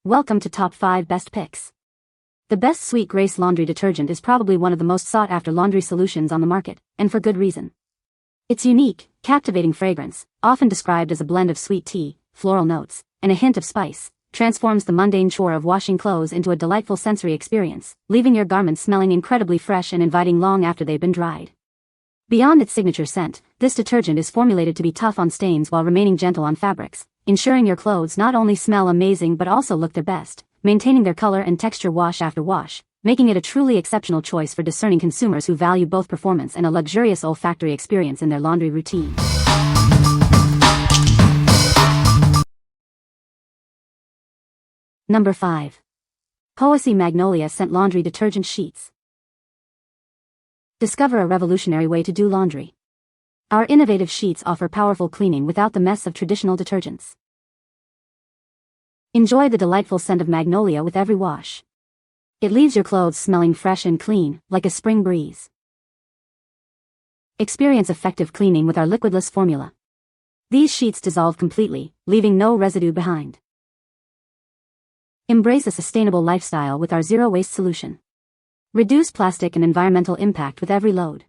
Welcome to Top 5 Best Picks. The best Sweet Grace Laundry Detergent is probably one of the most sought-after laundry solutions on the market, and for good reason. Its unique, captivating fragrance, often described as a blend of sweet tea, floral notes, and a hint of spice, transforms the mundane chore of washing clothes into a delightful sensory experience, leaving your garments smelling incredibly fresh and inviting long after they've been dried. Beyond its signature scent, this detergent is formulated to be tough on stains while remaining gentle on fabrics, ensuring your clothes not only smell amazing but also look their best, maintaining their color and texture wash after wash, making it a truly exceptional choice for discerning consumers who value both performance and a luxurious olfactory experience in their laundry routine. Number 5. Poesie Magnolia Scent Laundry Detergent Sheets. Discover a revolutionary way to do laundry. Our innovative sheets offer powerful cleaning without the mess of traditional detergents. Enjoy the delightful scent of magnolia with every wash. It leaves your clothes smelling fresh and clean, like a spring breeze. Experience effective cleaning with our liquidless formula. These sheets dissolve completely, leaving no residue behind. Embrace a sustainable lifestyle with our zero-waste solution. Reduce plastic and environmental impact with every load.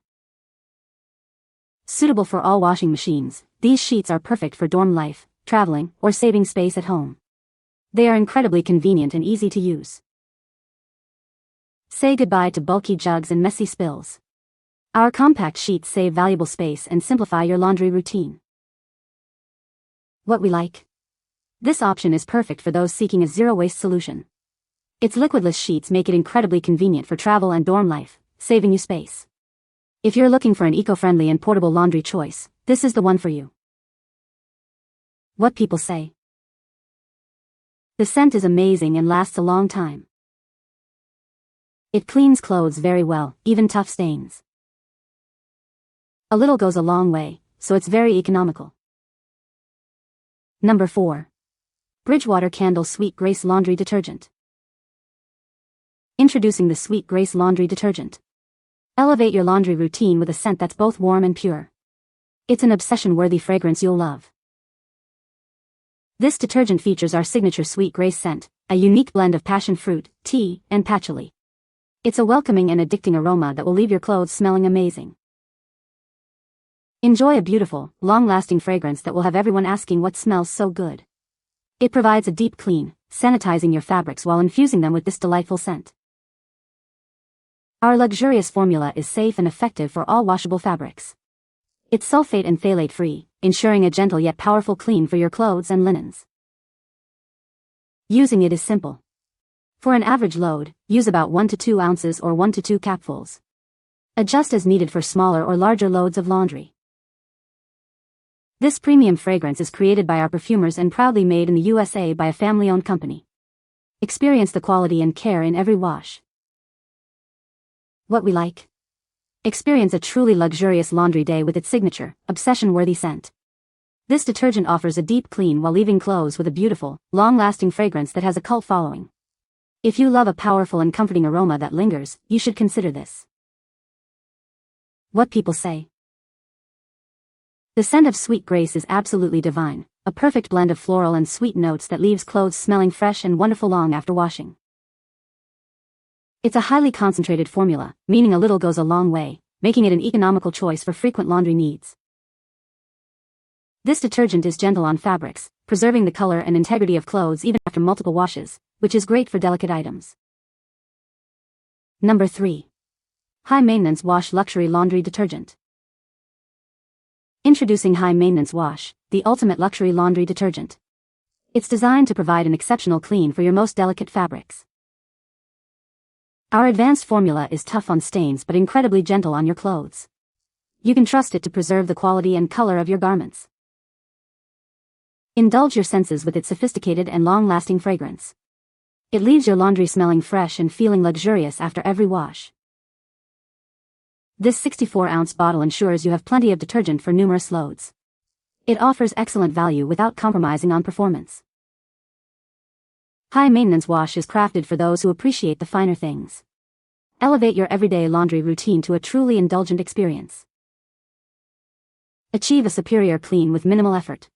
Suitable for all washing machines, these sheets are perfect for dorm life, traveling, or saving space at home. They are incredibly convenient and easy to use. Say goodbye to bulky jugs and messy spills. Our compact sheets save valuable space and simplify your laundry routine. What we like? This option is perfect for those seeking a zero-waste solution. Its liquidless sheets make it incredibly convenient for travel and dorm life, saving you space. If you're looking for an eco-friendly and portable laundry choice, this is the one for you. What people say. The scent is amazing and lasts a long time. It cleans clothes very well, even tough stains. A little goes a long way, so it's very economical. Number 4. Bridgewater Candle Sweet Grace Laundry Detergent. Introducing the Sweet Grace Laundry Detergent. Elevate your laundry routine with a scent that's both warm and pure. It's an obsession-worthy fragrance you'll love. This detergent features our signature Sweet Grace scent, a unique blend of passion fruit, tea, and patchouli. It's a welcoming and addicting aroma that will leave your clothes smelling amazing. Enjoy a beautiful, long-lasting fragrance that will have everyone asking what smells so good. It provides a deep clean, sanitizing your fabrics while infusing them with this delightful scent. Our luxurious formula is safe and effective for all washable fabrics. It's sulfate and phthalate-free, ensuring a gentle yet powerful clean for your clothes and linens. Using it is simple. For an average load, use about 1 to 2 ounces or 1 to 2 capfuls. Adjust as needed for smaller or larger loads of laundry. This premium fragrance is created by our perfumers and proudly made in the USA by a family-owned company. Experience the quality and care in every wash. What we like? Experience a truly luxurious laundry day with its signature, obsession-worthy scent. This detergent offers a deep clean while leaving clothes with a beautiful, long-lasting fragrance that has a cult following. If you love a powerful and comforting aroma that lingers, you should consider this. What people say. The scent of Sweet Grace is absolutely divine, a perfect blend of floral and sweet notes that leaves clothes smelling fresh and wonderful long after washing. It's a highly concentrated formula, meaning a little goes a long way, making it an economical choice for frequent laundry needs. This detergent is gentle on fabrics, preserving the color and integrity of clothes even after multiple washes, which is great for delicate items. Number 3. High Maintenance Wash Luxury Laundry Detergent. Introducing High Maintenance Wash, the ultimate luxury laundry detergent. It's designed to provide an exceptional clean for your most delicate fabrics. Our advanced formula is tough on stains but incredibly gentle on your clothes. You can trust it to preserve the quality and color of your garments. Indulge your senses with its sophisticated and long-lasting fragrance. It leaves your laundry smelling fresh and feeling luxurious after every wash. This 64-ounce bottle ensures you have plenty of detergent for numerous loads. It offers excellent value without compromising on performance. High Maintenance Wash is crafted for those who appreciate the finer things. Elevate your everyday laundry routine to a truly indulgent experience. Achieve a superior clean with minimal effort.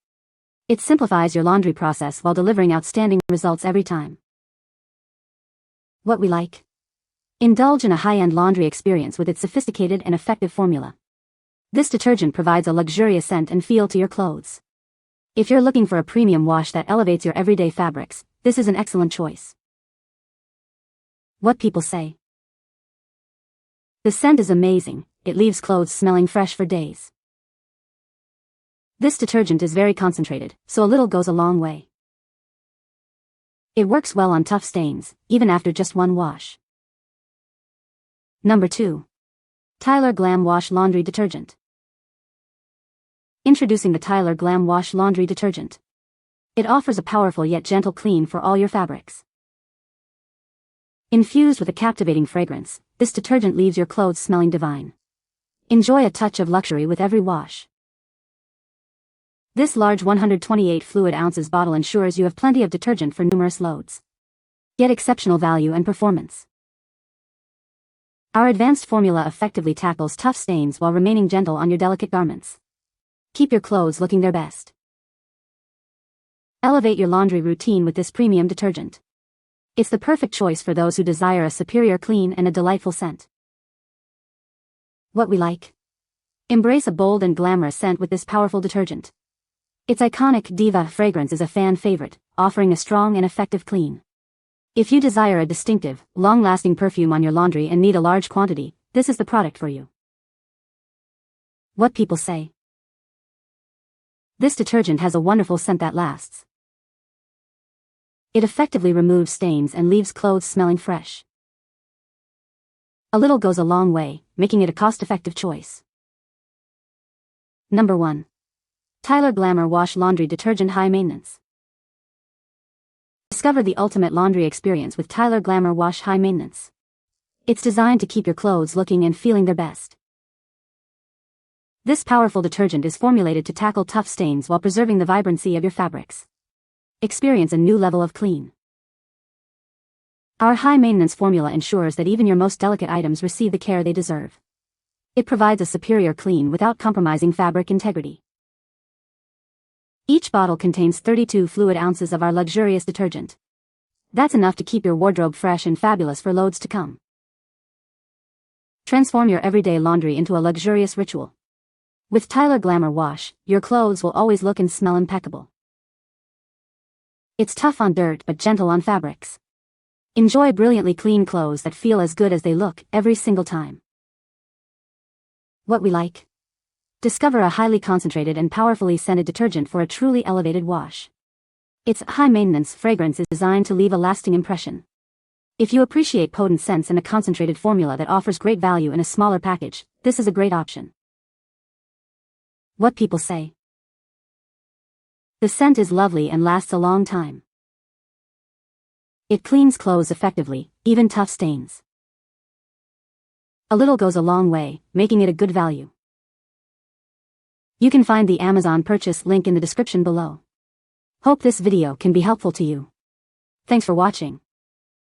It simplifies your laundry process while delivering outstanding results every time. What we like. Indulge in a high-end laundry experience with its sophisticated and effective formula. This detergent provides a luxurious scent and feel to your clothes. If you're looking for a premium wash that elevates your everyday fabrics, this is an excellent choice. What people say. The scent is amazing, it leaves clothes smelling fresh for days. This detergent is very concentrated, so a little goes a long way. It works well on tough stains, even after just one wash. Number 2. Tyler Glam Wash Laundry Detergent. Introducing the Tyler Glam Wash Laundry Detergent. It offers a powerful yet gentle clean for all your fabrics. Infused with a captivating fragrance, this detergent leaves your clothes smelling divine. Enjoy a touch of luxury with every wash. This large 128 fluid ounces bottle ensures you have plenty of detergent for numerous loads. Get exceptional value and performance. Our advanced formula effectively tackles tough stains while remaining gentle on your delicate garments. Keep your clothes looking their best. Elevate your laundry routine with this premium detergent. It's the perfect choice for those who desire a superior clean and a delightful scent. What we like. Embrace a bold and glamorous scent with this powerful detergent. Its iconic Diva fragrance is a fan favorite, offering a strong and effective clean. If you desire a distinctive, long-lasting perfume on your laundry and need a large quantity, this is the product for you. What people say. This detergent has a wonderful scent that lasts. It effectively removes stains and leaves clothes smelling fresh. A little goes a long way, making it a cost-effective choice. Number 1. Tyler Glamour Wash Laundry Detergent High Maintenance. Discover the ultimate laundry experience with Tyler Glamour Wash High Maintenance. It's designed to keep your clothes looking and feeling their best. This powerful detergent is formulated to tackle tough stains while preserving the vibrancy of your fabrics. Experience a new level of clean. Our high-maintenance formula ensures that even your most delicate items receive the care they deserve. It provides a superior clean without compromising fabric integrity. Each bottle contains 32 fluid ounces of our luxurious detergent. That's enough to keep your wardrobe fresh and fabulous for loads to come. Transform your everyday laundry into a luxurious ritual. With Tyler Glamour Wash, your clothes will always look and smell impeccable. It's tough on dirt but gentle on fabrics. Enjoy brilliantly clean clothes that feel as good as they look every single time. What we like. Discover a highly concentrated and powerfully scented detergent for a truly elevated wash. Its high-maintenance fragrance is designed to leave a lasting impression. If you appreciate potent scents and a concentrated formula that offers great value in a smaller package, this is a great option. What people say. The scent is lovely and lasts a long time. It cleans clothes effectively, even tough stains. A little goes a long way, making it a good value. You can find the Amazon purchase link in the description below. Hope this video can be helpful to you. Thanks for watching.